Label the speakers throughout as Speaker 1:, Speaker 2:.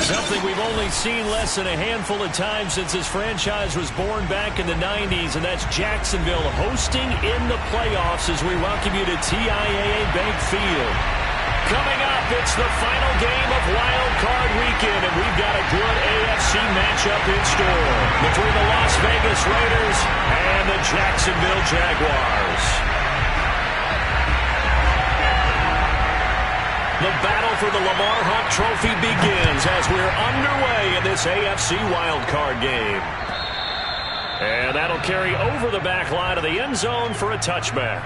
Speaker 1: Something we've only seen less than a handful of times since this franchise was born back in the 90s, and that's Jacksonville hosting in the playoffs as we welcome you to TIAA Bank Field. Coming up, it's the final game of Wild Card Weekend, and we've got a good AFC matchup in store between the Las Vegas Raiders and the Jacksonville Jaguars. The battle for the Lamar Hunt Trophy begins as we're underway in this AFC wildcard game. And that'll carry over the back line of the end zone for a touchback.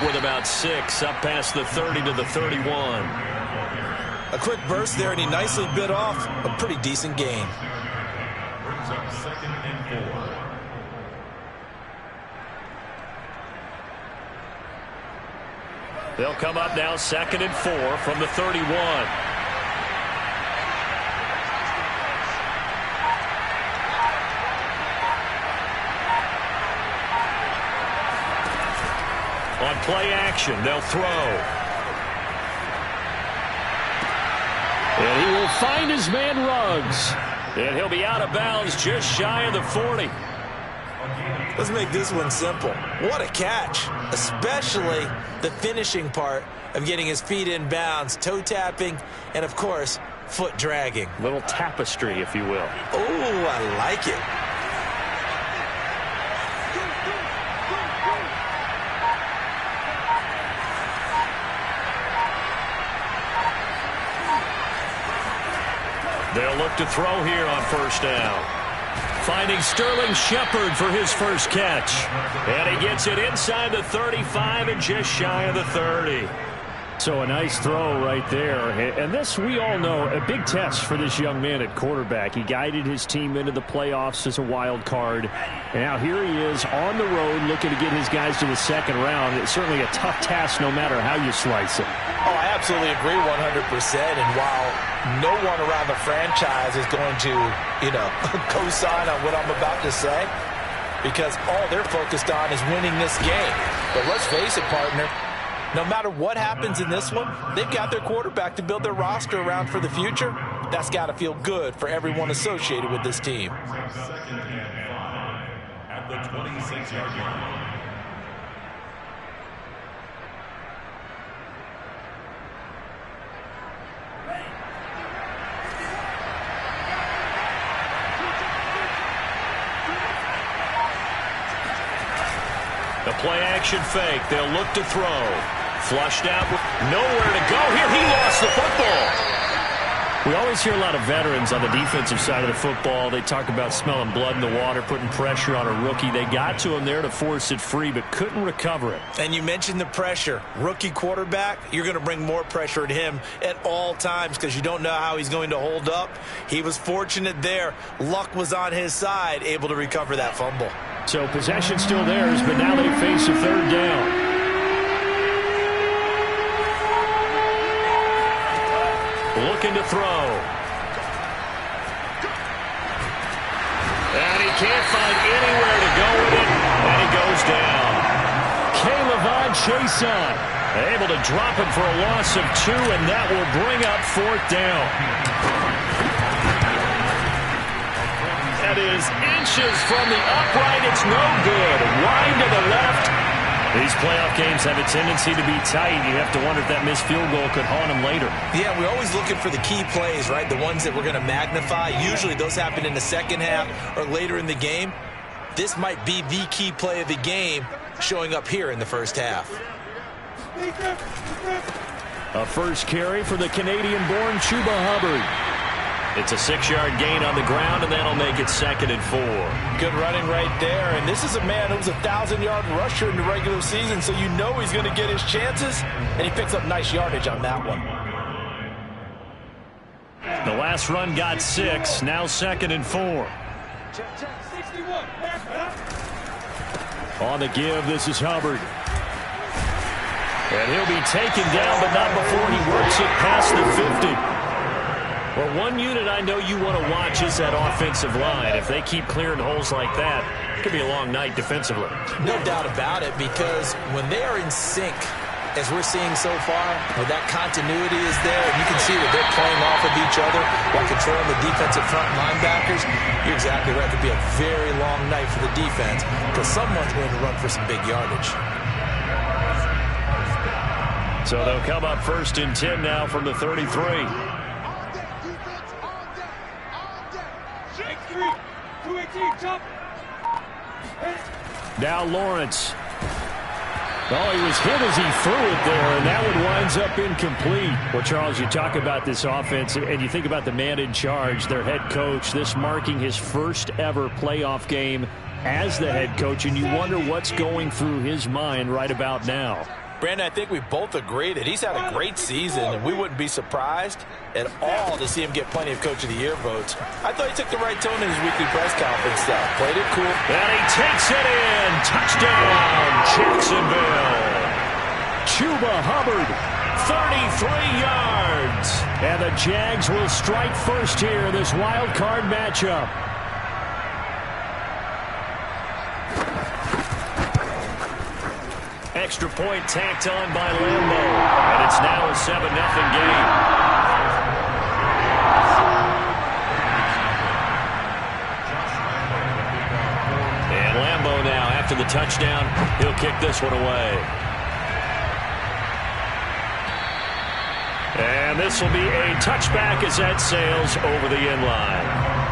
Speaker 1: With about 6, up past the 30 to the 31.
Speaker 2: A quick burst there, and he nicely bit off a pretty decent gain.
Speaker 3: Brings up 2nd and 4.
Speaker 1: They'll come up now 2nd and 4 from the 31. On play action, they'll throw. And he will find his man Ruggs. And he'll be out of bounds just shy of the 40.
Speaker 2: Let's make this one simple. What a catch, especially the finishing part of getting his feet in bounds, toe tapping, and of course, foot dragging.
Speaker 1: Little tapestry, if you will.
Speaker 2: Oh, I like it.
Speaker 1: They'll look to throw here on first down. Finding Sterling Shepard for his first catch. And he gets it inside the 35 and just shy of the 30. So a nice throw right there. And this, we all know, a big test for this young man at quarterback. He guided his team into the playoffs as a wild card. And now here he is on the road looking to get his guys to the second round. It's certainly a tough task no matter how you slice it.
Speaker 2: Oh, I absolutely agree 100%. And while no one around the franchise is going to, co-sign on what I'm about to say, because all they're focused on is winning this game. But let's face it, partner, no matter what happens in this one, they've got their quarterback to build their roster around for the future. That's got to feel good for everyone associated with this team.
Speaker 3: 2nd and 5 at the 26-yard line.
Speaker 1: The play-action fake. They'll look to throw. Flushed out. Nowhere to go here. He lost the football. We always hear a lot of veterans on the defensive side of the football. They talk about smelling blood in the water, putting pressure on a rookie. They got to him there to force it free, but couldn't recover it.
Speaker 2: And you mentioned the pressure. Rookie quarterback, you're going to bring more pressure at him at all times because you don't know how he's going to hold up. He was fortunate there. Luck was on his side, able to recover that fumble.
Speaker 1: So possession still theirs, but now they face a third down. Looking to throw. And he can't find anywhere to go with it, and he goes down. K'Lavon Chaisson able to drop him for a loss of 2, and that will bring up 4th down. That is inches from the upright. It's no good. Wide to the left. These playoff games have a tendency to be tight. You have to wonder if that missed field goal could haunt them later.
Speaker 2: Yeah, we're always looking for the key plays, right? The ones that we're going to magnify. Usually those happen in the second half or later in the game. This might be the key play of the game showing up here in the first half.
Speaker 1: A first carry for the Canadian-born Chuba Hubbard. It's a 6-yard gain on the ground, and that'll make it 2nd and 4.
Speaker 2: Good running right there. And this is a man who was a 1,000-yard rusher in the regular season, so you know he's going to get his chances. And he picks up nice yardage on that one.
Speaker 1: The last run got 6. Now 2nd and 4. On the give, this is Hubbard. And he'll be taken down, but not before he works it past the 50. Well, one unit I know you want to watch is that offensive line. If they keep clearing holes like that, it could be a long night defensively.
Speaker 2: No doubt about it, because when they are in sync, as we're seeing so far, where that continuity is there, and you can see that they're playing off of each other while controlling the defensive front linebackers, you're exactly right. It could be a very long night for the defense because someone's going to run for some big yardage.
Speaker 1: So they'll come up 1st and 10 now from the 33. Now Lawrence. Oh, he was hit as he threw it there, and that one winds up incomplete. Well, Charles, you talk about this offense, and you think about the man in charge, their head coach, this marking his first ever playoff game as the head coach, and you wonder what's going through his mind right about now.
Speaker 2: Brandon, I think we both agree that he's had a great season, and we wouldn't be surprised at all to see him get plenty of Coach of the Year votes. I thought he took the right tone in his weekly press conference, though. Played it cool.
Speaker 1: And he takes it in. Touchdown, Jacksonville. Chuba Hubbard, 33 yards. And the Jags will strike first here in this wild card matchup. Extra point tacked on by Lambo. And it's now a 7-0 game. And Lambo now, after the touchdown, he'll kick this one away. And this will be a touchback as that sails over the end line.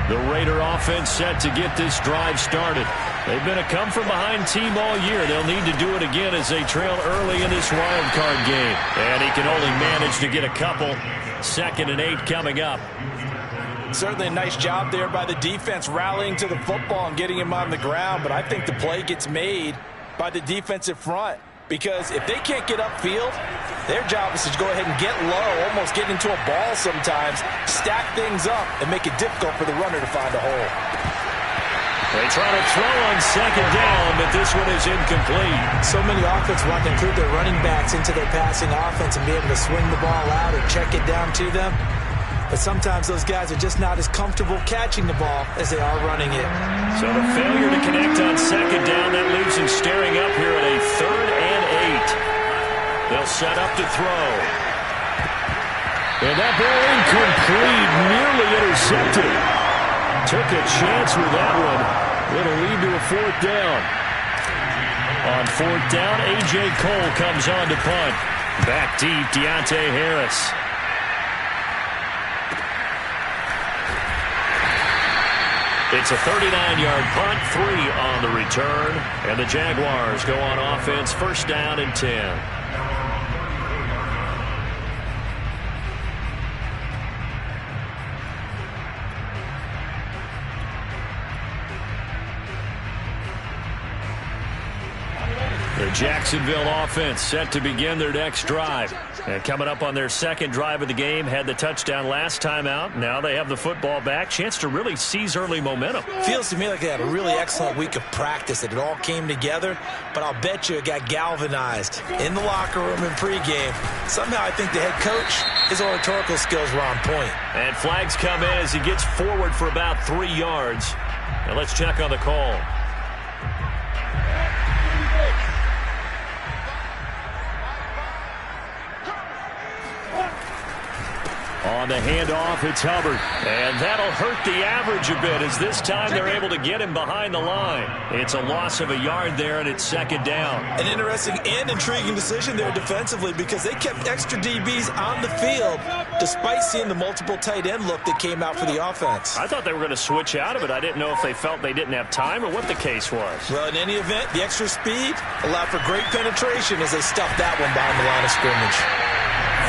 Speaker 1: The Raider offense set to get this drive started. They've been a come-from-behind team all year. They'll need to do it again as they trail early in this wild card game. And he can only manage to get a couple. 2nd and 8 coming up.
Speaker 2: Certainly a nice job there by the defense rallying to the football and getting him on the ground. But I think the play gets made by the defensive front. Because if they can't get upfield, their job is to go ahead and get low, almost get into a ball sometimes, stack things up, and make it difficult for the runner to find a hole.
Speaker 1: They try to throw on 2nd down, but this one is incomplete.
Speaker 2: So many offenses want to include their running backs into their passing offense and be able to swing the ball out or check it down to them. But sometimes those guys are just not as comfortable catching the ball as they are running it.
Speaker 1: So the failure to connect on 2nd down, that leaves him staring up here at a 3rd and 8. They'll set up to throw. And that ball incomplete, nearly intercepted. Took a chance with that one. It'll lead to a 4th down. On 4th down, A.J. Cole comes on to punt. Back deep, Deontay Harris. It's a 39-yard punt, 3 on the return. And the Jaguars go on offense, 1st down and 10. The Jacksonville offense set to begin their next drive. And coming up on their 2nd drive of the game, had the touchdown last time out. Now they have the football back. Chance to really seize early momentum.
Speaker 2: Feels to me like they had a really excellent week of practice, that it all came together. But I'll bet you it got galvanized in the locker room in pregame. Somehow I think the head coach, his oratorical skills were on point.
Speaker 1: And flags come in as he gets forward for about 3 yards. Now let's check on the call. On the handoff, it's Hubbard. And that'll hurt the average a bit, as this time they're able to get him behind the line. It's a loss of a yard there, and it's 2nd down.
Speaker 2: An interesting and intriguing decision there defensively, because they kept extra DBs on the field despite seeing the multiple tight end look that came out for the offense.
Speaker 1: I thought they were going to switch out of it. I didn't know if they felt they didn't have time or what the case was.
Speaker 2: Well, in any event, the extra speed allowed for great penetration as they stuffed that one behind the line of scrimmage.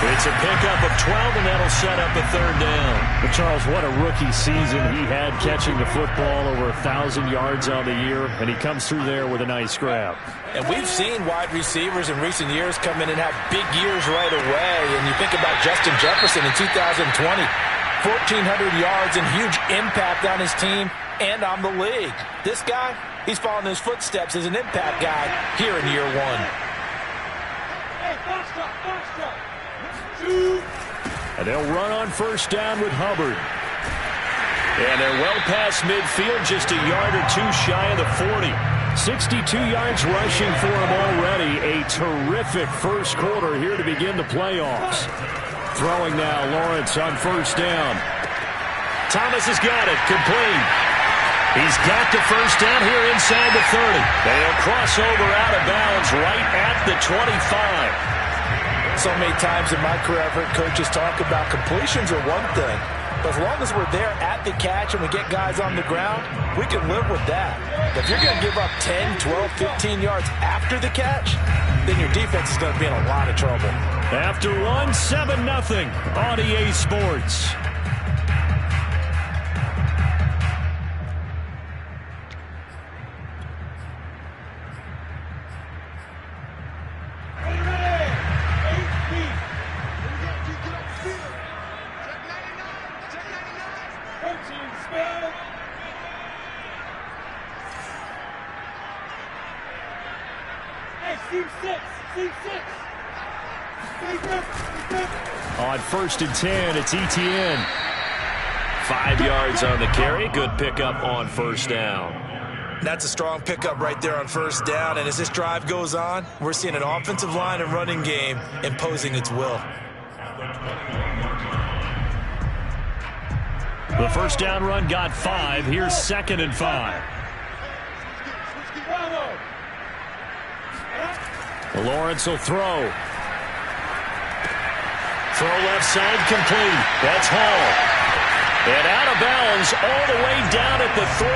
Speaker 1: It's a pickup of 12, and that'll set up a third down.
Speaker 4: But Charles, what a rookie season he had catching the football, over 1,000 yards on the year, and he comes through there with a nice grab.
Speaker 2: And we've seen wide receivers in recent years come in and have big years right away. And you think about Justin Jefferson in 2020, 1,400 yards and huge impact on his team and on the league. This guy, he's following his footsteps as an impact guy here in year one.
Speaker 1: And they'll run on first down with Hubbard. And they're well past midfield, just a yard or two shy of the 40. 62 yards rushing for him already. A terrific first quarter here to begin the playoffs. Throwing now, Lawrence on first down. Thomas has got it, complete. He's got the first down here inside the 30. And he'll cross over out of bounds right at the 25.
Speaker 2: So many times in my career, I've heard coaches talk about completions are one thing. But as long as we're there at the catch and we get guys on the ground, we can live with that. But if you're going to give up 10, 12, 15 yards after the catch, then your defense is going to be in a lot of trouble.
Speaker 1: After one, 7-0 on EA Sports. On first and 10, it's Etienne. 5 yards on the carry. Good pickup on first down.
Speaker 2: That's a strong pickup right there on first down. And as this drive goes on, we're seeing an offensive line and running game imposing its will.
Speaker 1: The first down run got 5. Here's 2nd and 5. Lawrence will throw. Throw left side complete. That's Hall. And out of bounds all the way down at the 3.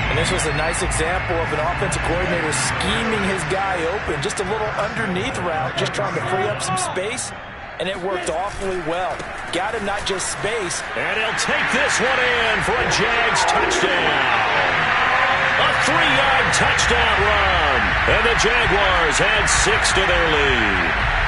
Speaker 2: And this was a nice example of an offensive coordinator scheming his guy open. Just a little underneath route, just trying to free up some space. And it worked awfully well. Got him not just space.
Speaker 1: And he'll take this one in for a Jags touchdown. A 3-yard touchdown run. And the Jaguars had 6 to their lead.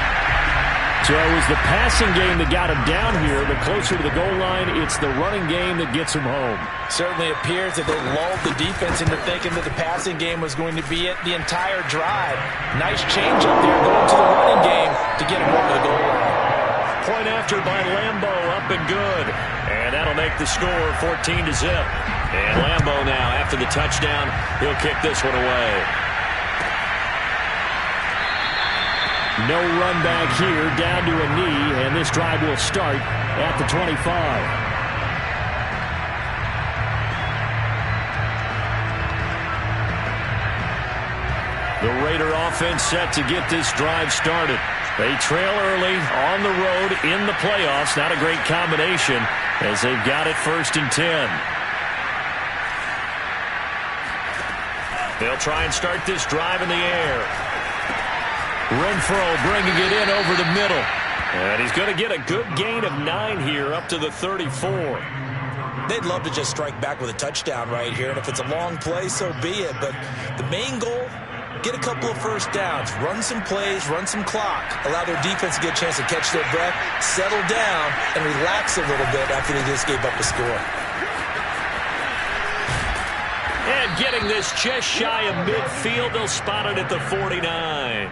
Speaker 1: So it was the passing game that got him down here, but closer to the goal line, it's the running game that gets him home.
Speaker 2: Certainly appears that they lulled the defense into thinking that the passing game was going to be it the entire drive. Nice change up there going to the running game to get him over the goal line.
Speaker 1: Point after by Lambo, up and good. And that'll make the score 14-0. And Lambo now, after the touchdown, he'll kick this one away. No run back here, down to a knee, and this drive will start at the 25. The Raider offense set to get this drive started. They trail early on the road in the playoffs. Not a great combination as they've got it 1st and 10. They'll try and start this drive in the air. Renfro bringing it in over the middle. And he's going to get a good gain of 9 here up to the 34.
Speaker 2: They'd love to just strike back with a touchdown right here. And if it's a long play, so be it. But the main goal, get a couple of first downs, run some plays, run some clock, allow their defense to get a chance to catch their breath, settle down, and relax a little bit after they just gave up a score.
Speaker 1: And getting this just shy of midfield, they'll spot it at the 49.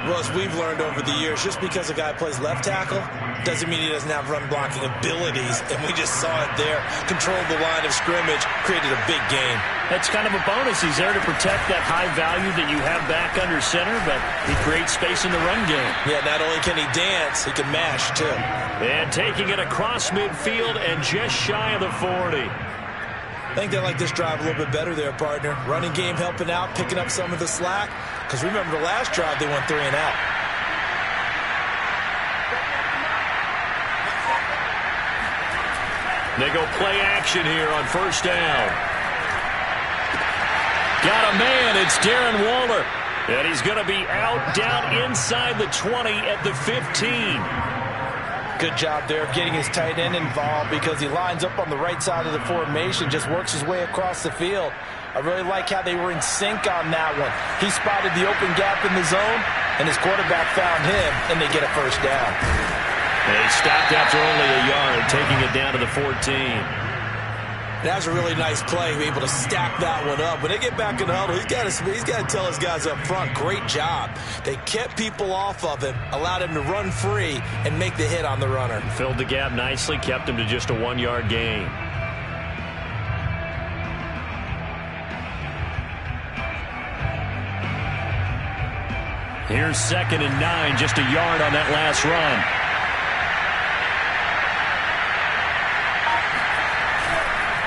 Speaker 2: Well, as we've learned over the years, just because a guy plays left tackle doesn't mean he doesn't have run blocking abilities, and we just saw it there. Controlled the line of scrimmage, created a big gain.
Speaker 1: That's kind of a bonus. He's there to protect that high value that you have back under center, but he creates space in the run game.
Speaker 2: Yeah, not only can he dance, he can mash, too.
Speaker 1: And taking it across midfield and just shy of the 40.
Speaker 2: I think they like this drive a little bit better there, partner. Running game helping out, picking up some of the slack. Because remember the last drive, they went 3 and out.
Speaker 1: They go play action here on first down. Got a man. It's Darren Waller. And he's going to be out down inside the 20 at the 15.
Speaker 2: Good job there of getting his tight end involved because he lines up on the right side of the formation, just works his way across the field. I really like how they were in sync on that one. He spotted the open gap in the zone, and his quarterback found him, and they get a first down.
Speaker 1: They stopped after only a yard, taking it down to the 14.
Speaker 5: That was a really nice play, able to stack that one up. When they get back in the huddle, he's got to tell his guys up front, great job. They kept people off of him, allowed him to run free, and make the hit on the runner.
Speaker 1: Filled the gap nicely, kept him to just a 1-yard gain. Here's 2nd and 9, just a yard on that last run.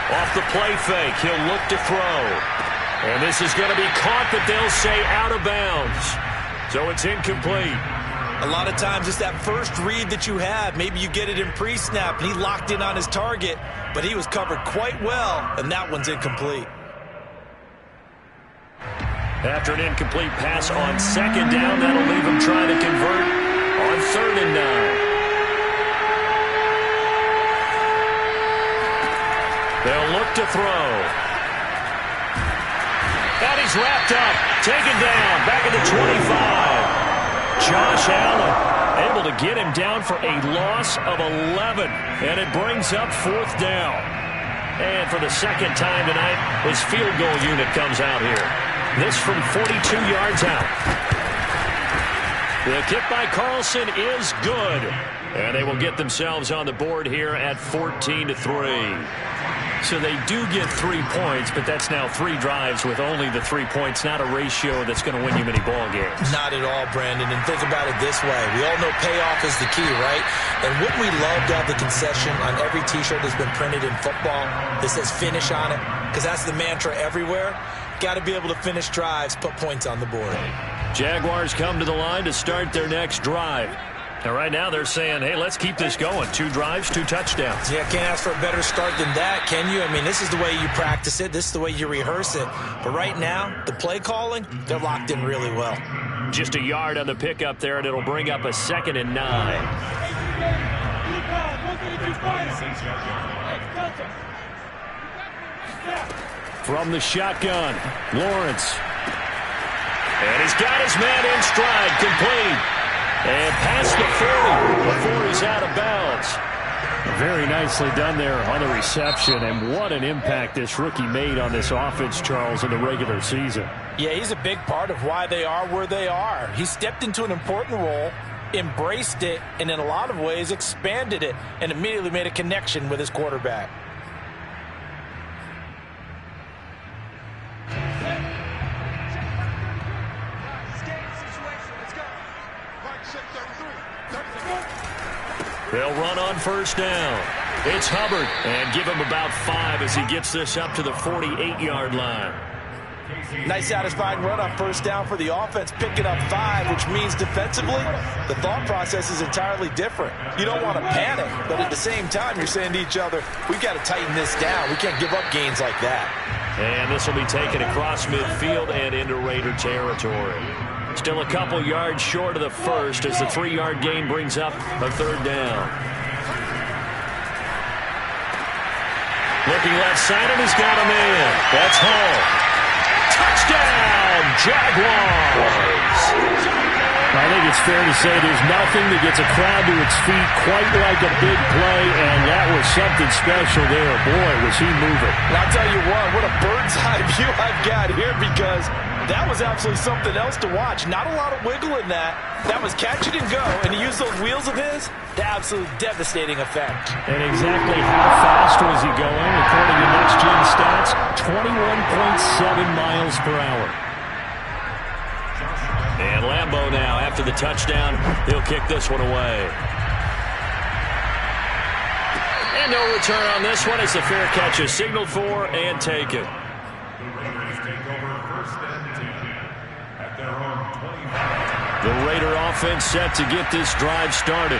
Speaker 1: Off the play fake, he'll look to throw. And this is going to be caught, but they'll say out of bounds. So it's incomplete.
Speaker 5: A lot of times it's that first read that you have. Maybe you get it in pre-snap, and he locked in on his target, but he was covered quite well, and that one's incomplete.
Speaker 1: After an incomplete pass on 2nd down, that'll leave him trying to convert on 3rd and 9. They'll look to throw. And he's wrapped up, taken down, back at the 25. Josh Allen able to get him down for a loss of 11. And it brings up 4th down. And for the 2nd time tonight, his field goal unit comes out here. This from 42 yards out. The kick by Carlson is good. And they will get themselves on the board here at 14-3. So they do get 3 points, but that's now 3 drives with only the 3 points, not a ratio that's going to win you many ball games.
Speaker 5: Not at all, Brandon. And think about it this way. We all know payoff is the key, right? And wouldn't we love to have the concession on every T-shirt that's been printed in football that says finish on it? Because that's the mantra everywhere. Got to be able to finish drives, put points on the board.
Speaker 1: Jaguars come to the line to start their next drive. And right now they're saying, hey, let's keep this going. 2 drives, 2 touchdowns.
Speaker 5: Yeah, can't ask for a better start than that, can you? I mean, this is the way you practice it. This is the way you rehearse it. But right now, the play calling, they're locked in really well.
Speaker 1: Just a yard on the pickup there, and it'll bring up a 2nd and 9. From the shotgun, Lawrence. And he's got his man in stride, complete. And past the 40 before he's out of bounds.
Speaker 4: Very nicely done there on the reception, and what an impact this rookie made on this offense, Charles, in the regular season.
Speaker 2: Yeah, he's a big part of why they are where they are. He stepped into an important role, embraced it, and in a lot of ways expanded it, and immediately made a connection with his quarterback.
Speaker 1: They'll run on 1st down. It's Hubbard, and give him about 5 as he gets this up to the 48-yard line.
Speaker 2: Nice satisfying run on 1st down for the offense, picking up 5, which means defensively, the thought process is entirely different. You don't want to panic, but at the same time, you're saying to each other, we've got to tighten this down. We can't give up gains like that.
Speaker 1: And this will be taken across midfield and into Raider territory. Still a couple yards short of the first as the 3-yard gain brings up a 3rd down. Looking left side, and he's got a man. That's Hall. Touchdown, Jaguars!
Speaker 4: I think it's fair to say there's nothing that gets a crowd to its feet quite like a big play, and that was something special there. Boy, was he moving.
Speaker 2: And I'll tell you what a bird's eye view I've got here, because that was absolutely something else to watch. Not a lot of wiggle in that. That was catch it and go, and he used those wheels of his to absolute devastating effect.
Speaker 4: And exactly how fast was he going? According to Next Gen Stats, 21.7 miles per hour.
Speaker 1: And Lambeau now, after the touchdown, he'll kick this one away. And no return on this one. It's a fair catch is signaled for and taken. The Raider offense set to get this drive started.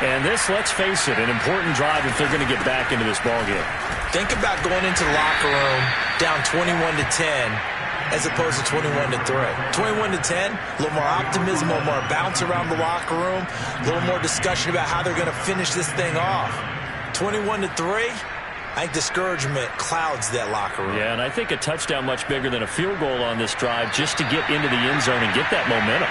Speaker 1: And this, let's face it, an important drive if they're going to get back into this ballgame.
Speaker 5: Think about going into the locker room down 21-10 as opposed to 21-3. 21-10, a little more optimism, a little more bounce around the locker room, a little more discussion about how they're going to finish this thing off. 21-3, I think discouragement clouds that locker room.
Speaker 1: Yeah, and I think a touchdown much bigger than a field goal on this drive just to get into the end zone and get that momentum.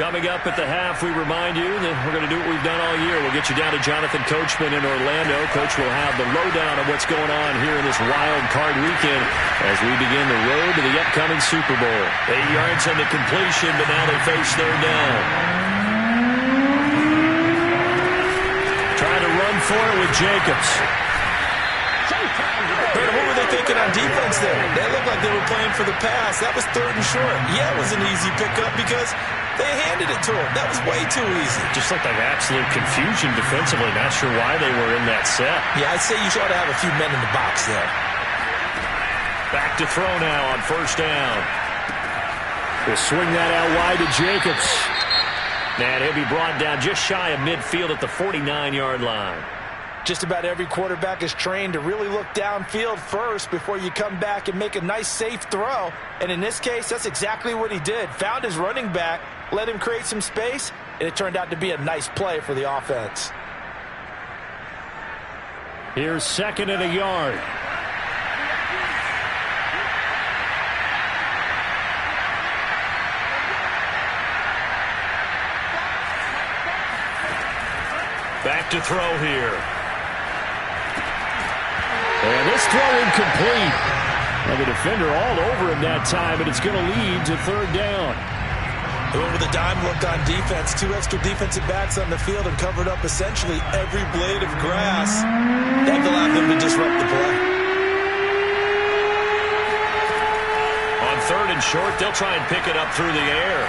Speaker 1: Coming up at the half, we remind you that we're going to do what we've done all year. We'll get you down to Jonathan Coachman in Orlando. Coach will have the lowdown of what's going on here in this wild card weekend as we begin the road to the upcoming Super Bowl. 8 yards on the completion, but now they face third down. Trying to run for it with Jacobs.
Speaker 5: What were they thinking on defense there? They looked like they were playing for the pass. That was third and short. Yeah, it was an easy pickup because they handed it to him. That was way too easy.
Speaker 1: Just looked like absolute confusion defensively. Not sure why they were in that set.
Speaker 5: Yeah, I'd say you ought to have a few men in the box there.
Speaker 1: Back to throw now on first down.
Speaker 4: We'll swing that out wide to Jacobs.
Speaker 1: And he'll be brought down just shy of midfield at the 49-yard line.
Speaker 2: Just about every quarterback is trained to really look downfield first before you come back and make a nice, safe throw. And in this case, that's exactly what he did. Found his running back, let him create some space, and it turned out to be a nice play for the offense.
Speaker 4: Here's second and a yard.
Speaker 1: Back to throw here.
Speaker 4: And this throw incomplete. And the defender all over him that time, and it's going to lead to third down.
Speaker 5: They went with a dime look on defense. 2 extra defensive backs on the field and covered up essentially every blade of grass. That allowed them to disrupt the play.
Speaker 1: On third and short, they'll try and pick it up through the air.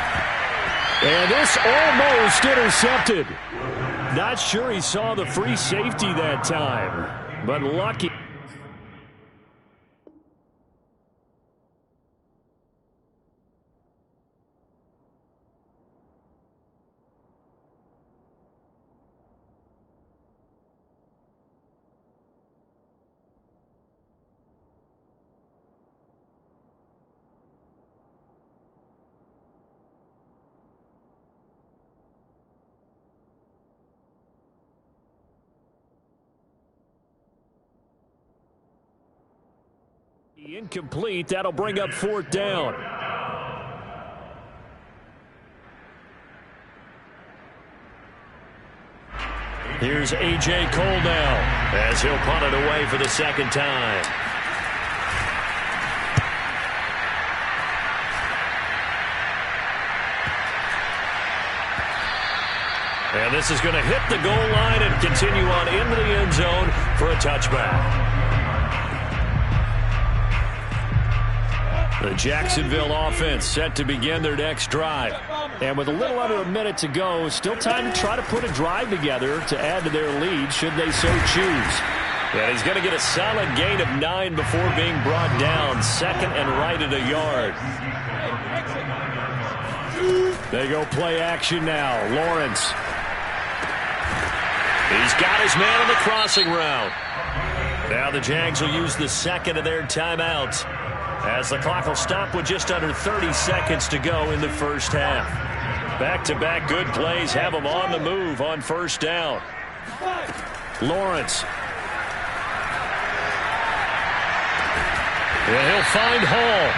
Speaker 4: And this almost intercepted. Not sure he saw the free safety that time, but lucky. Incomplete. That'll bring up fourth down.
Speaker 1: Here's A.J. Cole now as he'll punt it away for the second time. And this is going to hit the goal line and continue on into the end zone for a touchback. The Jacksonville offense set to begin their next drive.
Speaker 4: And with a little under a minute to go, still time to try to put a drive together to add to their lead should they so choose.
Speaker 1: And he's going to get a solid gain of 9 before being brought down. Second and right at a yard.
Speaker 4: They go play action now. Lawrence.
Speaker 1: He's got his man on the crossing route. Now the Jags will use the second of their timeouts, as the clock will stop with just under 30 seconds to go in the first half. Back-to-back good plays have them on the move on first down.
Speaker 4: Lawrence.
Speaker 1: And he'll find Hall.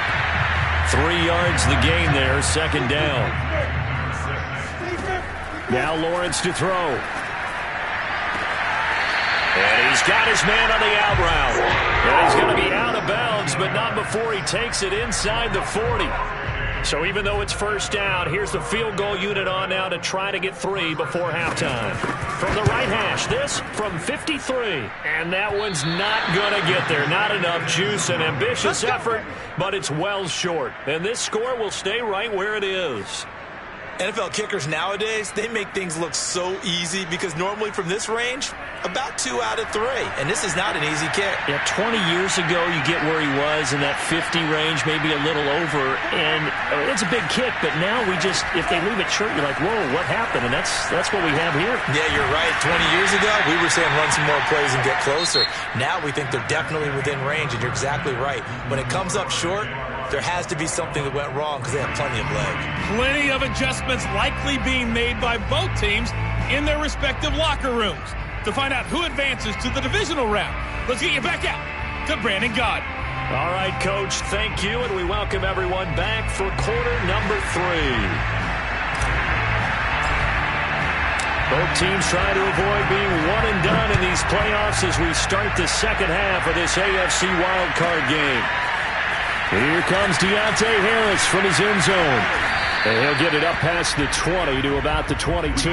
Speaker 1: 3 yards the gain there, second down.
Speaker 4: Now Lawrence to throw.
Speaker 1: And he's got his man on the out route. And he's going to be out of bounds, but not before he takes it inside the 40. So even though it's first down, here's the field goal unit on now to try to get 3 before halftime. From the right hash, this from 53. And that one's not going to get there. Not enough juice, an ambitious effort, but it's well short. And this score will stay right where it is.
Speaker 5: NFL kickers nowadays, they make things look so easy because normally from this range, about 2 out of 3. And this is not an easy kick.
Speaker 1: Yeah, 20 years ago, you get where he was in that 50 range, maybe a little over. And it's a big kick, but now if they leave it short, you're like, whoa, what happened? And that's what we have here.
Speaker 5: Yeah, you're right. 20 years ago, we were saying run some more plays and get closer. Now we think they're definitely within range, and you're exactly right. When it comes up short, there has to be something that went wrong because they have plenty of leg.
Speaker 6: Plenty of adjustments likely being made by both teams in their respective locker rooms. To find out who advances to the divisional round, let's get you back out to Brandon Gaudin.
Speaker 1: All right, Coach, thank you, and we welcome everyone back for quarter number 3. Both teams trying to avoid being one and done in these playoffs as we start the second half of this AFC wildcard game. Here comes Deontay Harris from his end zone. And he'll get it up past the 20 to about the 22.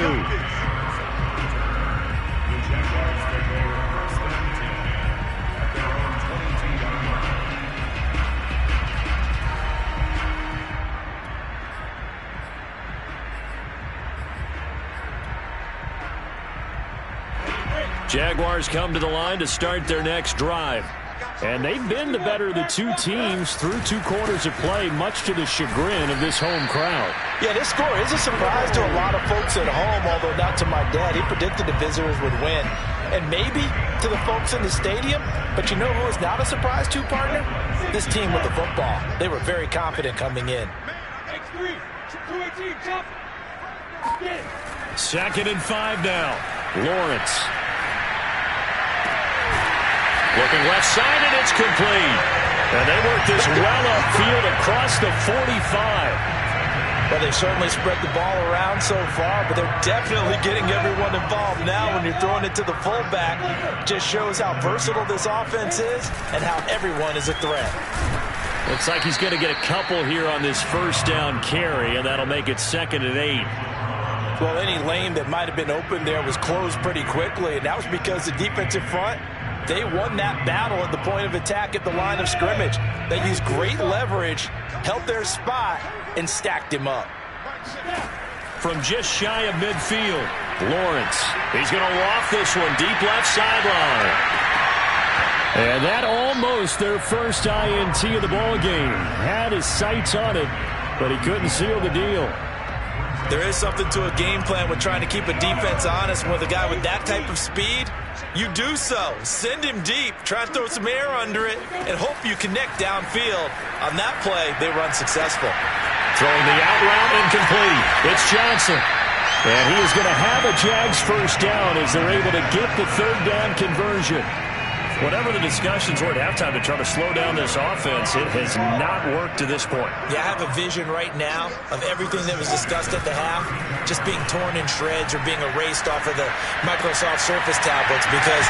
Speaker 1: Jaguars come to the line to start their next drive. And they've been the better of the two teams through 2 quarters of play, much to the chagrin of this home crowd.
Speaker 2: Yeah, this score is a surprise to a lot of folks at home, although not to my dad. He predicted the visitors would win. And maybe to the folks in the stadium, but you know who is not a surprise to, partner? This team with the football. They were very confident coming in.
Speaker 1: 2nd and 5 now. Lawrence. Looking left side, and it's complete. And they work this well upfield across the 45.
Speaker 2: Well, they certainly spread the ball around so far, but they're definitely getting everyone involved now when you're throwing it to the fullback. Just shows how versatile this offense is and how everyone is a threat.
Speaker 1: Looks like he's going to get a couple here on this first down carry, and that'll make it 2nd and 8.
Speaker 2: Well, any lane that might have been open there was closed pretty quickly, and that was because the defensive front, they won that battle at the point of attack at the line of scrimmage. They used great leverage, held their spot, and stacked him up.
Speaker 1: From just shy of midfield, Lawrence. He's going to loft this one deep left sideline. And that almost their first INT of the ball game. Had his sights on it, but he couldn't seal the deal.
Speaker 5: There is something to a game plan with trying to keep a defense honest. With a guy with that type of speed, you do so. Send him deep, try and throw some air under it, and hope you connect downfield. On that play, they run successful.
Speaker 1: Throwing the out route incomplete. It's Johnson. And he is going to have a Jags first down as they're able to get the 3rd down conversion. Whatever the discussions were at halftime to try to slow down this offense, it has not worked to this point.
Speaker 5: Yeah, I have a vision right now of everything that was discussed at the half just being torn in shreds or being erased off of the Microsoft Surface tablets because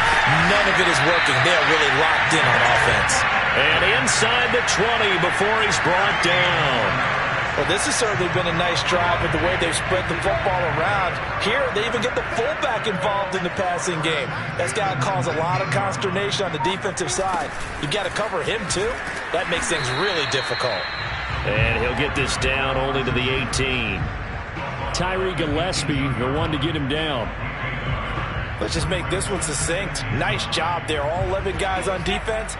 Speaker 5: none of it is working. They are really locked in on offense.
Speaker 1: And inside the 20 before he's brought down.
Speaker 2: Well, this has certainly been a nice drive with the way they've spread the football around. Here, they even get the fullback involved in the passing game. That's got to cause a lot of consternation on the defensive side. You've got to cover him, too. That makes things really difficult.
Speaker 1: And he'll get this down only to the 18. Tyree Gillespie, the one to get him down.
Speaker 2: Let's just make this one succinct. Nice job there. All 11 guys on defense,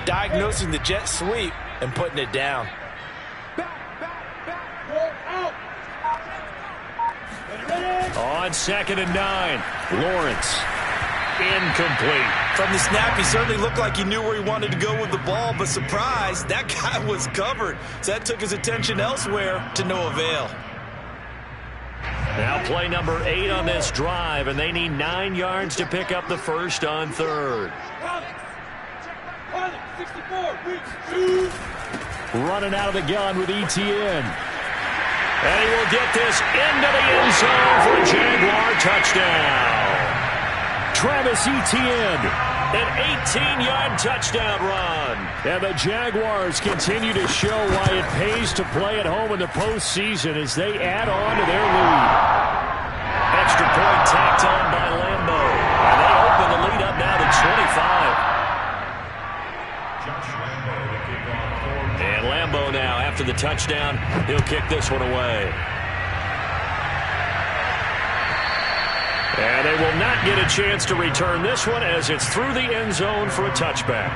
Speaker 2: diagnosing the jet sweep and putting it down.
Speaker 1: On 2nd and 9, Lawrence. Incomplete.
Speaker 5: From the snap, he certainly looked like he knew where he wanted to go with the ball, but surprise, that guy was covered. So that took his attention elsewhere to no avail.
Speaker 1: Now play number 8 on this drive, and they need 9 yards to pick up the first on 3rd. Running out of the gun with ETN. And he will get this into the end zone for a Jaguar touchdown. Travis Etienne, an 18-yard touchdown run. And the Jaguars continue to show why it pays to play at home in the postseason as they add on to their lead. Extra point tacked on by Lambo. And they open the lead up now to 25. And Lambo now, after the touchdown, he'll kick this one away. they will not get a chance to return this one as it's through the end zone for a touchback.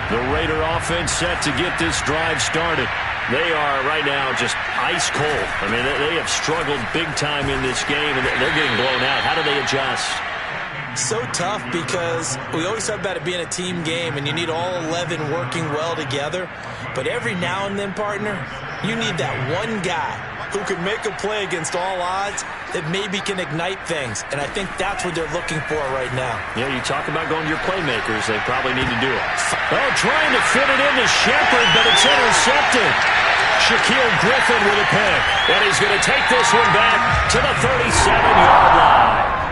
Speaker 1: The Raider offense set to get this drive started. They are right now just ice cold. I mean, they have struggled big time in this game, and they're getting blown out. How do they adjust?
Speaker 5: So tough because we always talk about it being a team game, and you need all 11 working well together. But every now and then, partner, you need that one guy who can make a play against all odds that maybe can ignite things. And I think that's what they're looking for right now.
Speaker 1: Yeah, you talk about going to your playmakers. They probably need to do it. Oh, trying to fit it into Shepard, but it's intercepted. Shaquille Griffin with a pick. And he's going to take this one back to the 37-yard line.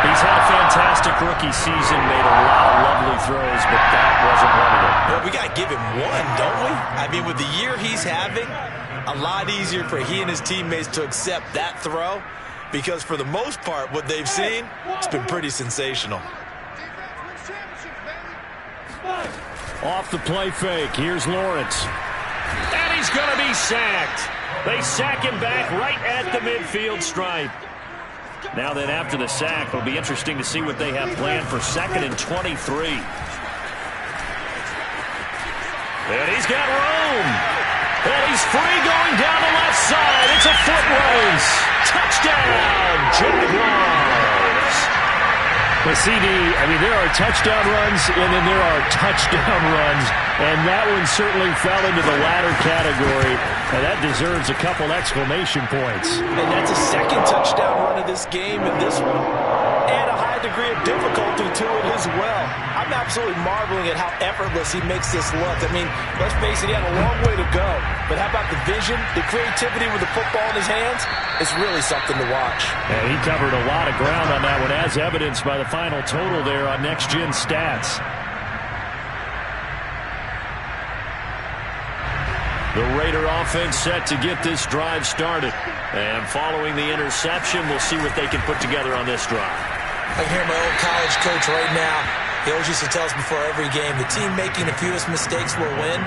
Speaker 1: He's had a fantastic rookie season, made a lot of lovely throws, but that wasn't one of them.
Speaker 5: Well, we got to give him one, don't we? I mean, with the year he's having, a lot easier for he and his teammates to accept that throw because for the most part, what they've seen, it's been pretty sensational.
Speaker 4: Off the play fake, here's Lawrence.
Speaker 1: And he's going to be sacked. They sack him back right at the midfield stripe. Now then, after the sack, it'll be interesting to see what they have planned for 2nd and 23. And he's got room. And he's free going down the left side. It's a foot race. Touchdown, Jaguars.
Speaker 4: Well, CD, I mean, there are touchdown runs, and then there are touchdown runs. And that one certainly fell into the latter category. And that deserves a couple exclamation points.
Speaker 5: And that's a second touchdown run of this game, and this one, and a high degree of difficulty to it as well. I'm absolutely marveling at how effortless he makes this look. I mean, let's face it, he had a long way to go. But how about the vision, the creativity with the football in his hands? It's really something to watch.
Speaker 4: And he covered a lot of ground on that one, as evidenced by the final total there on Next Gen Stats.
Speaker 1: The Raider offense set to get this drive started. And following the interception, we'll see what they can put together on this drive.
Speaker 5: I can hear my old college coach right now. He always used to tell us before every game, the team making the fewest mistakes will win.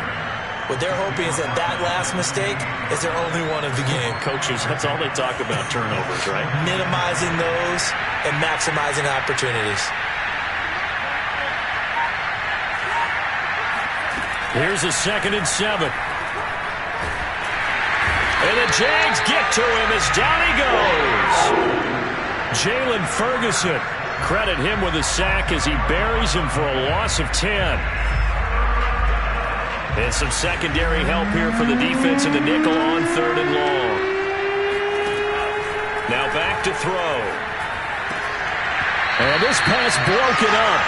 Speaker 5: What they're hoping is that that last mistake is their only one of the game.
Speaker 1: Coaches, that's all they talk about, turnovers, right?
Speaker 5: Minimizing those and maximizing opportunities.
Speaker 1: Here's a 2nd and 7. And the Jags get to him as down he goes. Jalen Ferguson, credit him with a sack as he buries him for a loss of 10. And some secondary help here for the defense in the nickel on 3rd and long. Now back to throw.
Speaker 4: And this pass broken up.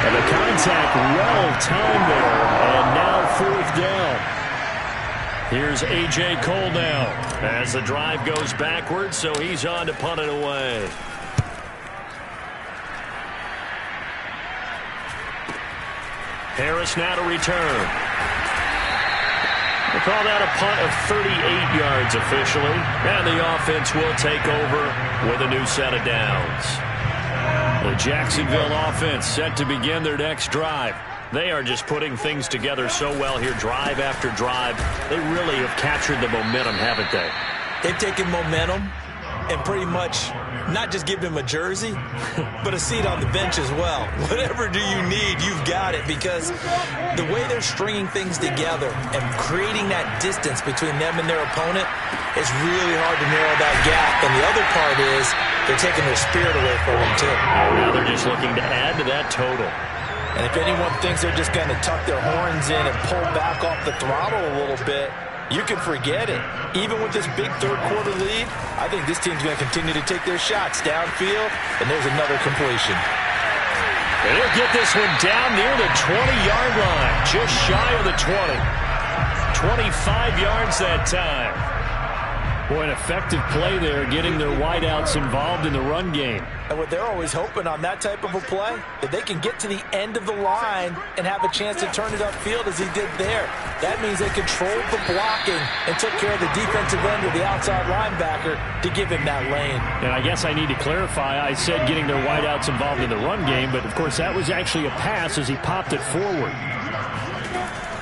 Speaker 4: And the contact well timed there. And now 4th down.
Speaker 1: Here's A.J. Cole now as the drive goes backwards, so he's on to punt it away. Harris now to return. We'll call that a punt of 38 yards officially, and the offense will take over with a new set of downs. The Jacksonville offense set to begin their next drive. They are just putting things together so well here, drive after drive. They really have captured the momentum, haven't they?
Speaker 5: They've taken momentum and pretty much not just given him a jersey, but a seat on the bench as well. Whatever do you need, you've got it, because the way they're stringing things together and creating that distance between them and their opponent, it's really hard to narrow that gap. And the other part is they're taking their spirit away from them, too.
Speaker 1: Now they're just looking to add to that total.
Speaker 5: And if anyone thinks they're just going to tuck their horns in and pull back off the throttle a little bit, you can forget it. Even with this big third-quarter lead, I think this team's going to continue to take their shots downfield, and there's another completion.
Speaker 1: And he'll get this one down near the 20-yard line, just shy of the 20. 25 yards that time.
Speaker 4: Boy, an effective play there, getting their wideouts involved in the run game.
Speaker 5: And what they're always hoping on that type of a play, that they can get to the end of the line and have a chance to turn it upfield as he did there. That means they controlled the blocking and took care of the defensive end or the outside linebacker to give him that lane.
Speaker 4: And I guess I need to clarify, I said getting their wideouts involved in the run game, but of course that was actually a pass as he popped it forward.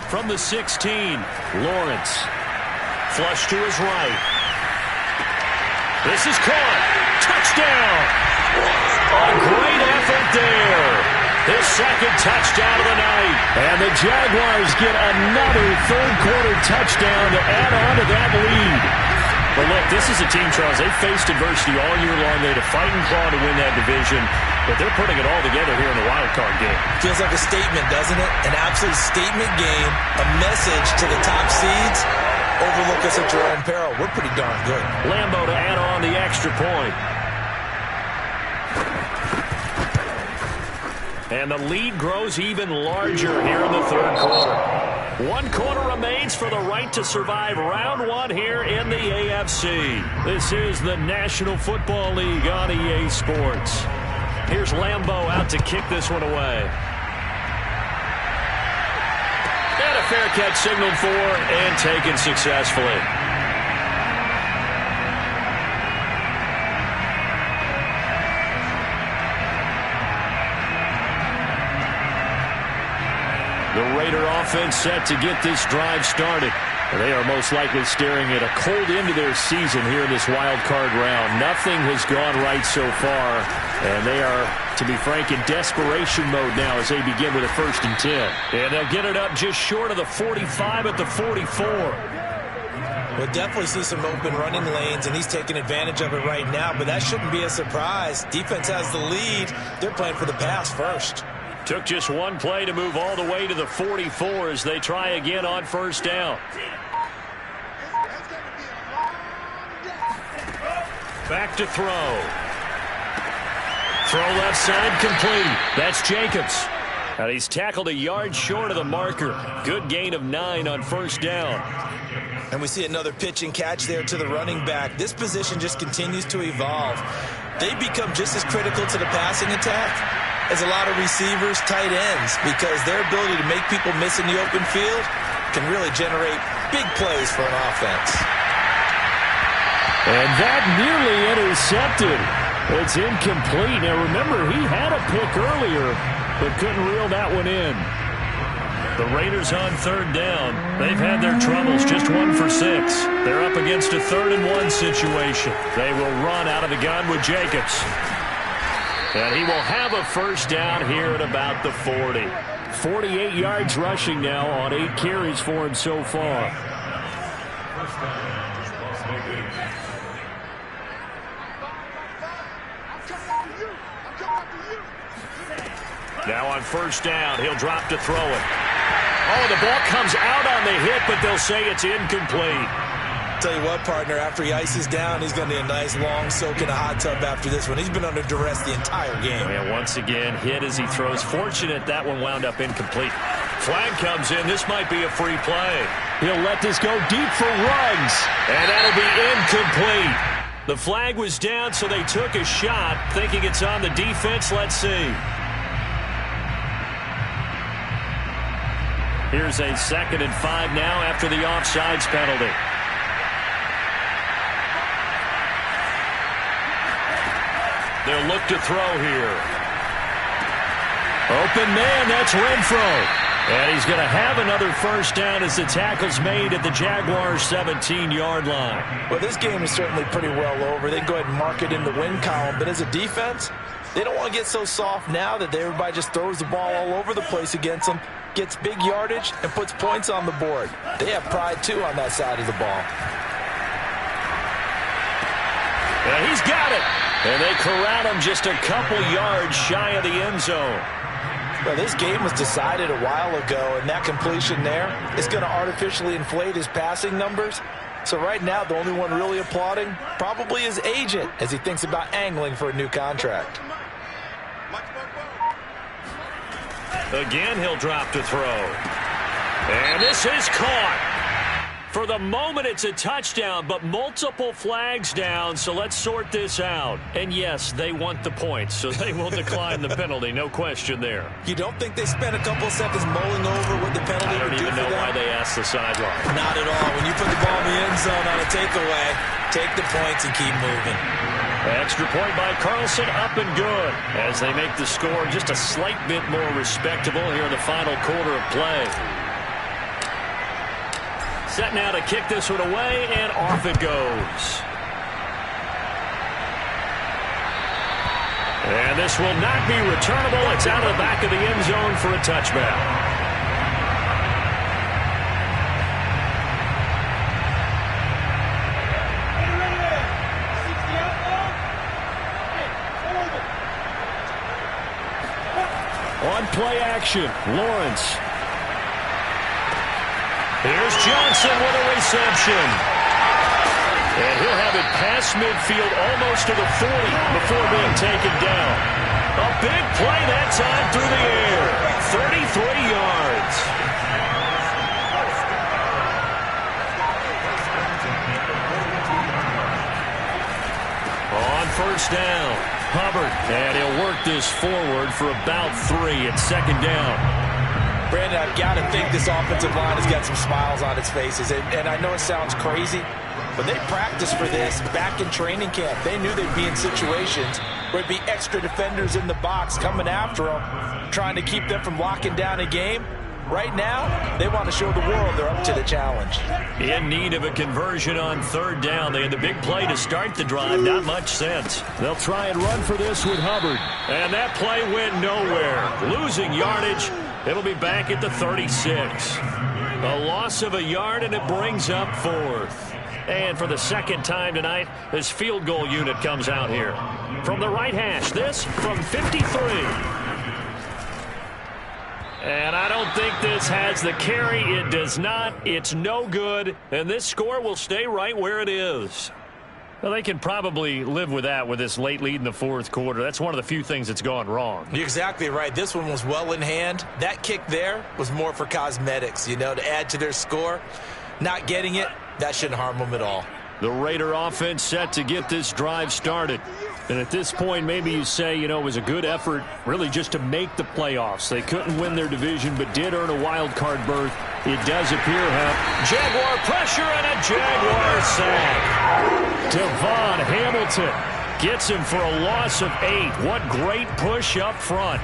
Speaker 1: From the 16, Lawrence. Flush to his right. This is caught. Touchdown. A great effort there. His second touchdown of the night. And the Jaguars get another third-quarter touchdown to add on to that lead. Well, look, this is a team, Charles. They faced adversity all year long. They had to fight and claw to win that division, but they're putting it all together here in the wild card game.
Speaker 5: Feels like a statement, doesn't it? An absolute statement game, a message to the top seeds. Overlook us at your own peril. We're pretty darn good.
Speaker 1: Lambeau to add on the extra point. And the lead grows even larger here in the third quarter. 1 quarter remains for the right to survive round 1 here in the AFC. This is the National Football League on EA Sports. Here's Lambeau out to kick this one away. And a fair catch signaled for and taken successfully. The Raider offense set to get this drive started. They are most likely staring at a cold end to their season here in this wild card round. Nothing has gone right so far, and they are, to be frank, in desperation mode now as they begin with a 1st and 10. And they'll get it up just short of the 45 at the 44.
Speaker 5: We'll definitely see some open running lanes, and he's taking advantage of it right now, but that shouldn't be a surprise. Defense has the lead. They're playing for the pass first.
Speaker 1: Took just one play to move all the way to the 44 as they try again on 1st down. Back to throw. Throw left side complete. That's Jacobs. And he's tackled a yard short of the marker. Good gain of 9 on 1st down.
Speaker 5: And we see another pitch and catch there to the running back. This position just continues to evolve. They become just as critical to the passing attack as a lot of receivers, tight ends, because their ability to make people miss in the open field can really generate big plays for an offense.
Speaker 4: And that nearly intercepted. It's incomplete. Now remember, he had a pick earlier, but couldn't reel that one in.
Speaker 1: The Raiders on 3rd down. They've had their troubles, just 1 for 6. They're up against a 3rd and 1 situation. They will run out of the gun with Jacobs. And he will have a 1st down here at about the 40.
Speaker 4: 48 yards rushing now on 8 carries for him so far.
Speaker 1: Now on 1st down, he'll drop to throw it. Oh, the ball comes out on the hit, but they'll say it's incomplete.
Speaker 5: Tell you what, partner, after he ices down, he's going to need a nice long soak in a hot tub after this one. He's been under duress the entire game.
Speaker 1: And once again, hit as he throws. Fortunate that one wound up incomplete. Flag comes in. This might be a free play.
Speaker 4: He'll let this go deep for Ruggs.
Speaker 1: And that'll be incomplete. The flag was down, so they took a shot, thinking it's on the defense. Let's see. Here's a 2nd and 5 now after the offsides penalty. They'll look to throw here. Open man, that's Renfro. And he's going to have another 1st down as the tackle's made at the Jaguars' 17-yard line.
Speaker 5: Well, this game is certainly pretty well over. They can go ahead and mark it in the win column. But as a defense, they don't want to get so soft now that everybody just throws the ball all over the place against them, gets big yardage, and puts points on the board. They have pride, too, on that side of the ball.
Speaker 1: And he's got it. And they corral him just a couple yards shy of the end zone.
Speaker 5: Well, this game was decided a while ago, and that completion there is going to artificially inflate his passing numbers. So right now, the only one really applauding probably his agent as he thinks about angling for a new contract.
Speaker 1: Again, he'll drop to throw. And this is caught. For the moment, it's a touchdown, but multiple flags down, so let's sort this out. And yes, they want the points, so they will decline the penalty, no question there.
Speaker 5: You don't think they spent a couple seconds mulling over what the penalty
Speaker 1: I don't
Speaker 5: would do
Speaker 1: even
Speaker 5: for
Speaker 1: know
Speaker 5: them?
Speaker 1: why they asked the sideline.
Speaker 5: Not at all. When you put the ball in the end zone on a takeaway, take the points and keep moving.
Speaker 1: Extra point by Carlson, up and good, as they make the score just a slight bit more respectable here in the final quarter of play. Set now to kick this one away, and off it goes. And this will not be returnable. It's out of the back of the end zone for a touchback. On play action, Lawrence. Here's Johnson with a reception. And he'll have it past midfield almost to the 40 before being taken down. A big play that time through the air. 33 yards. On first down, Hubbard. And he'll work this forward for about 3 at second down.
Speaker 2: Brandon, I've got to think this offensive line has got some smiles on its faces. And I know it sounds crazy, but they practiced for this back in training camp. They knew they'd be in situations where it'd be extra defenders in the box coming after them, trying to keep them from locking down a game. Right now, they want to show the world they're up to the challenge.
Speaker 1: In need of a conversion on third down. They had the big play to start the drive. Not much sense.
Speaker 4: They'll try and run for this with Hubbard.
Speaker 1: And that play went nowhere. Losing yardage. It'll be back at the 36. A loss of a yard, and it brings up fourth. And for the second time tonight, this field goal unit comes out here. From the right hash, this from 53. And I don't think this has the carry. It does not. It's no good. And this score will stay right where it is. Well, they can probably live with that with this late lead in the fourth quarter. That's one of the few things that's gone wrong.
Speaker 2: You're exactly right. This one was well in hand. That kick there was more for cosmetics, to add to their score. Not getting it, that shouldn't harm them at all.
Speaker 4: The Raider offense set to get this drive started. And at this point, maybe you say, it was a good effort really just to make the playoffs. They couldn't win their division, but did earn a wild card berth. It does appear,
Speaker 1: Jaguar pressure and a Jaguar sack.
Speaker 4: Devon Hamilton gets him for a loss of 8. What great push up front.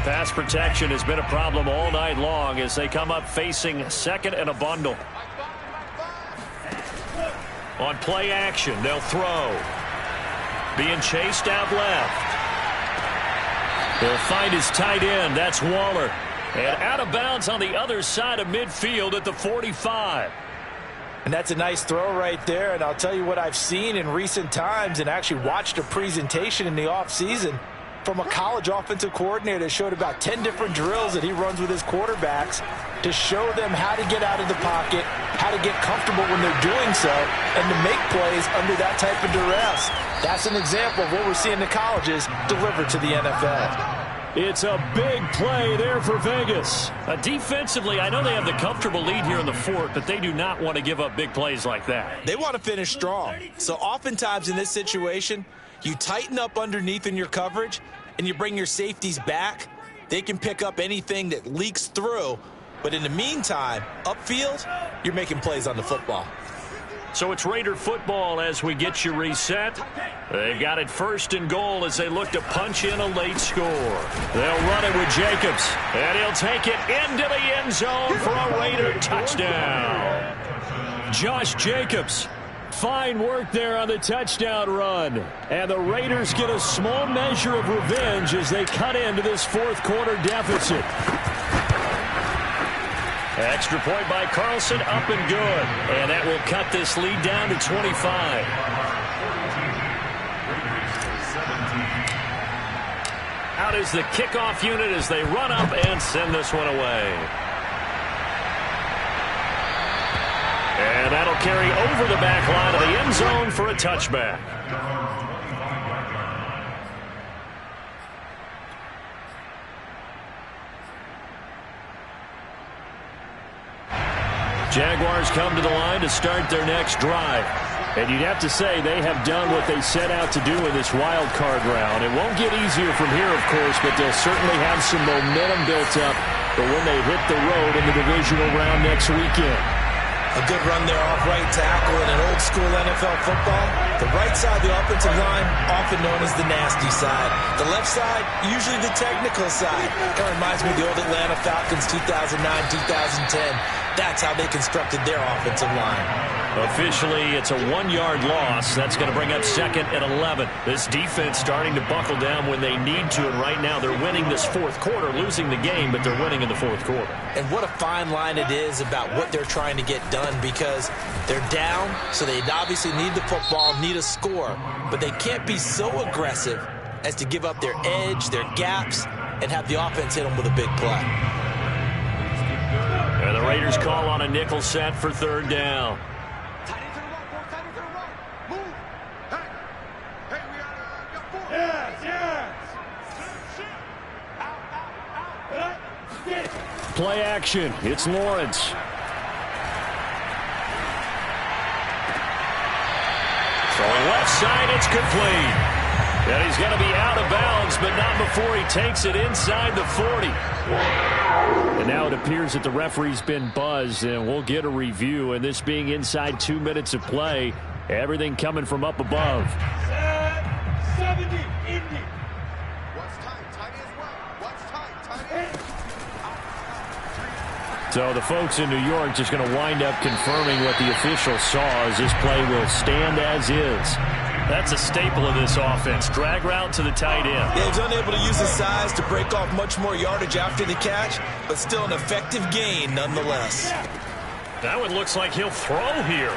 Speaker 1: Pass protection has been a problem all night long as they come up facing second and a bundle. On play action, they'll throw. Being chased out left. He'll find his tight end. That's Waller. And out of bounds on the other side of midfield at the 45.
Speaker 2: And that's a nice throw right there. And I'll tell you what I've seen in recent times and actually watched a presentation in the offseason from a college offensive coordinator that showed about 10 different drills that he runs with his quarterbacks to show them how to get out of the pocket, how to get comfortable when they're doing so, and to make plays under that type of duress. That's an example of what we're seeing the colleges deliver to the NFL.
Speaker 4: It's a big play there for Vegas.
Speaker 1: Defensively, I know they have the comfortable lead here in the fourth, but they do not want to give up big plays like that.
Speaker 2: They want to finish strong. So oftentimes in this situation, you tighten up underneath in your coverage, and you bring your safeties back. They can pick up anything that leaks through. But in the meantime, upfield, you're making plays on the football.
Speaker 1: So it's Raider football as we get you reset. They've got it first and goal as they look to punch in a late score. They'll run it with Jacobs, and he'll take it into the end zone for a Raider touchdown.
Speaker 4: Josh Jacobs, fine work there on the touchdown run. And the Raiders get a small measure of revenge as they cut into this fourth quarter deficit.
Speaker 1: Extra point by Carlson, up and good. And that will cut this lead down to 25. Out is the kickoff unit as they run up and send this one away. And that'll carry over the back line of the end zone for a touchback.
Speaker 4: Jaguars come to the line to start their next drive. And you'd have to say they have done what they set out to do in this wild card round. It won't get easier from here, of course, but they'll certainly have some momentum built up for when they hit the road in the divisional round next weekend.
Speaker 2: A good run there off right tackle in an old-school NFL football. The right side of the offensive line, often known as the nasty side. The left side, usually the technical side. Kind of reminds me of the old Atlanta Falcons 2009-2010.
Speaker 5: That's how they constructed their offensive line.
Speaker 1: Officially, it's a 1-yard loss. That's going to bring up 2nd and 11. This defense starting to buckle down when they need to, and right now they're winning this fourth quarter, losing the game, but they're winning in the fourth quarter.
Speaker 5: And what a fine line it is about what they're trying to get done, because they're down, so they obviously need the football, need a score, but they can't be so aggressive as to give up their edge, their gaps, and have the offense hit them with a big play.
Speaker 1: And the Raiders call on a nickel set for 3rd down.
Speaker 4: Play action. It's Lawrence.
Speaker 1: Throwing left side, it's complete. And he's going to be out of bounds, but not before he takes it inside the 40.
Speaker 4: And now it appears that the referee's been buzzed, and we'll get a review. And this being inside 2 minutes of play, everything coming from up above.
Speaker 7: 70, Indy. What's tight? Tight as well. What's tight? Tight.
Speaker 4: So the folks in New York just going to wind up confirming what the official saw, as this play will stand as is.
Speaker 1: That's a staple of this offense. Drag route to the tight end.
Speaker 5: Yeah, he's unable to use his size to break off much more yardage after the catch, but still an effective gain nonetheless.
Speaker 1: That one looks like he'll throw here.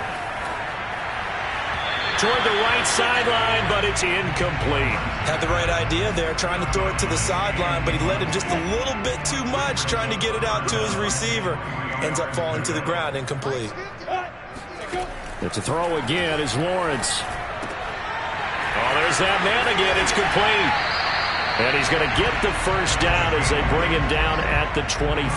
Speaker 1: Toward the right sideline, but it's incomplete.
Speaker 5: Had the right idea there, trying to throw it to the sideline, but he led him just a little bit too much, trying to get it out to his receiver. Ends up falling to the ground, incomplete.
Speaker 4: It's a throw again as Lawrence.
Speaker 1: Oh, there's that man again. It's complete. And he's going to get the first down as they bring him down at the 23.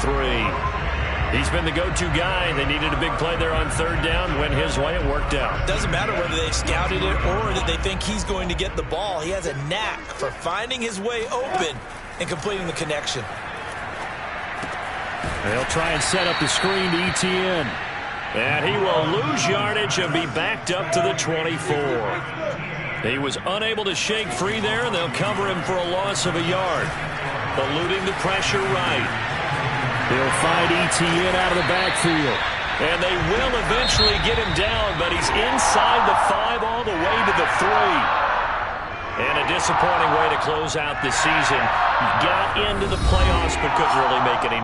Speaker 1: He's been the go-to guy. They needed a big play there on 3rd down. Went his way. It worked out.
Speaker 5: Doesn't matter whether they've scouted it or that they think he's going to get the ball. He has a knack for finding his way open and completing the connection.
Speaker 4: They'll try and set up the screen to ETN.
Speaker 1: And he will lose yardage and be backed up to the 24. He was unable to shake free there, and they'll cover him for a loss of a yard. Eluding the pressure right.
Speaker 4: They'll find ETN out of the backfield.
Speaker 1: And they will eventually get him down, but he's inside the 5 all the way to the 3. And a disappointing way to close out the season. Got into the playoffs, but couldn't really make any